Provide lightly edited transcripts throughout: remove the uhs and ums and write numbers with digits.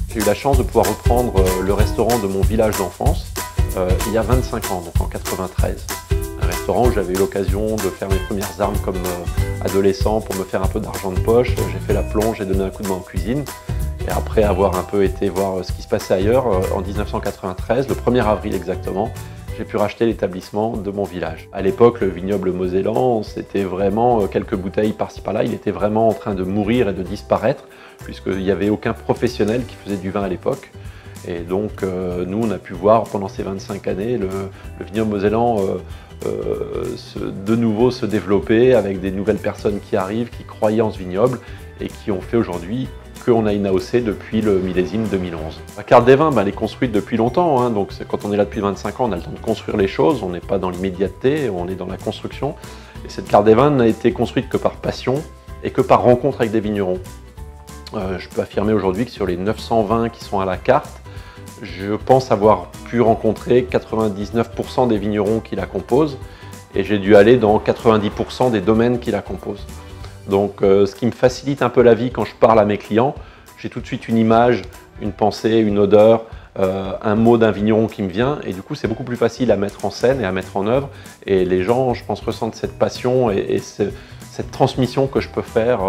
J'ai eu la chance de pouvoir reprendre le restaurant de mon village d'enfance il y a 25 ans, donc en 93. Un restaurant où j'avais eu l'occasion de faire mes premières armes comme adolescent pour me faire un peu d'argent de poche. J'ai fait la plonge, j'ai donné un coup de main en cuisine. Et après avoir un peu été voir ce qui se passait ailleurs, en 1993, le 1er avril exactement, j'ai pu racheter l'établissement de mon village. À l'époque, le vignoble mosellan, c'était vraiment quelques bouteilles par-ci par-là. Il était vraiment en train de mourir et de disparaître, puisqu'il n'y avait aucun professionnel qui faisait du vin à l'époque. Et donc, nous, on a pu voir pendant ces 25 années le vignoble mosellan de nouveau se développer avec des nouvelles personnes qui arrivent, qui croyaient en ce vignoble et qui ont fait aujourd'hui qu'on a une AOC depuis le millésime 2011. La carte des vins, elle est construite depuis longtemps, hein, donc quand on est là depuis 25 ans, on a le temps de construire les choses, on n'est pas dans l'immédiateté, on est dans la construction. Et cette carte des vins n'a été construite que par passion et que par rencontre avec des vignerons. Je peux affirmer aujourd'hui que sur les 900 vins qui sont à la carte, je pense avoir pu rencontrer 99% des vignerons qui la composent et j'ai dû aller dans 90% des domaines qui la composent. Donc ce qui me facilite un peu la vie quand je parle à mes clients, j'ai tout de suite une image, une pensée, une odeur, un mot d'un vigneron qui me vient et du coup c'est beaucoup plus facile à mettre en scène et à mettre en œuvre et les gens, je pense, ressentent cette passion et cette transmission que je peux faire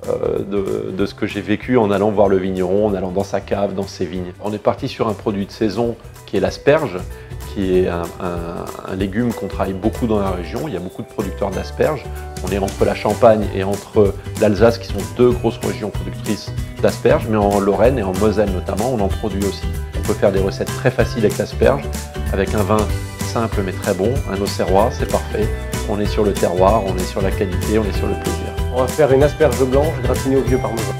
de ce que j'ai vécu en allant voir le vigneron, en allant dans sa cave, dans ses vignes. On est parti sur un produit de saison qui est l'asperge, qui est un légume qu'on travaille beaucoup dans la région. Il y a beaucoup de producteurs d'asperges. On est entre la Champagne et entre l'Alsace, qui sont deux grosses régions productrices d'asperges, mais en Lorraine et en Moselle notamment, on en produit aussi. On peut faire des recettes très faciles avec l'asperge, avec un vin simple mais très bon, un auxerrois, c'est parfait. On est sur le terroir, on est sur la qualité, on est sur le plaisir. On va faire une asperge blanche gratinée au vieux parmesan.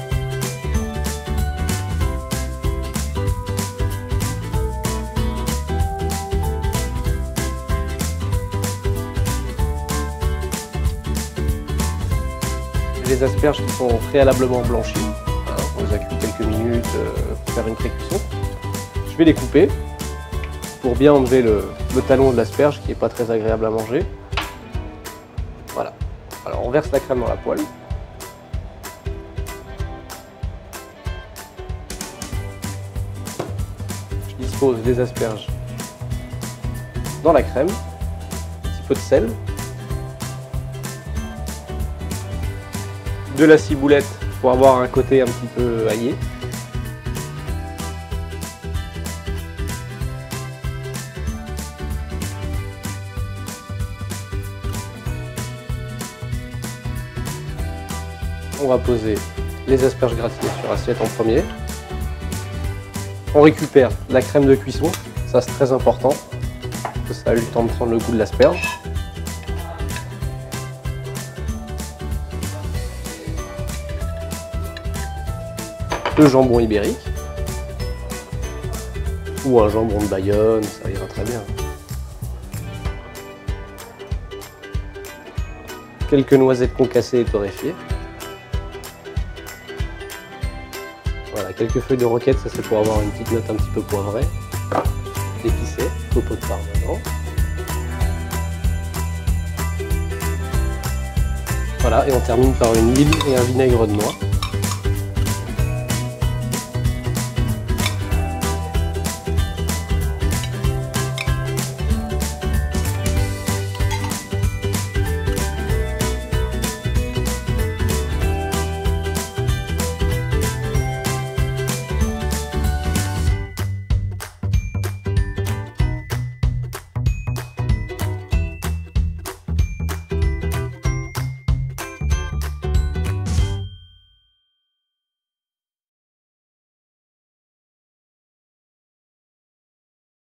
Les asperges qui sont préalablement blanchies. On les a cuit quelques minutes pour faire une pré-cuisson. Je vais les couper pour bien enlever le talon de l'asperge qui n'est pas très agréable à manger. Voilà. Alors on verse la crème dans la poêle. Je dispose des asperges dans la crème, un petit peu de sel, de la ciboulette pour avoir un côté un petit peu aillé. On va poser les asperges gratinées sur assiette en premier. On récupère la crème de cuisson, ça c'est très important, parce que ça a eu le temps de prendre le goût de l'asperge. Le jambon ibérique, ou un jambon de Bayonne, ça ira très bien. Quelques noisettes concassées et torréfiées. Voilà, quelques feuilles de roquette, ça c'est pour avoir une petite note un petit peu poivrée. Épicée, copeaux de parmesan. Voilà, et on termine par une huile et un vinaigre de noix.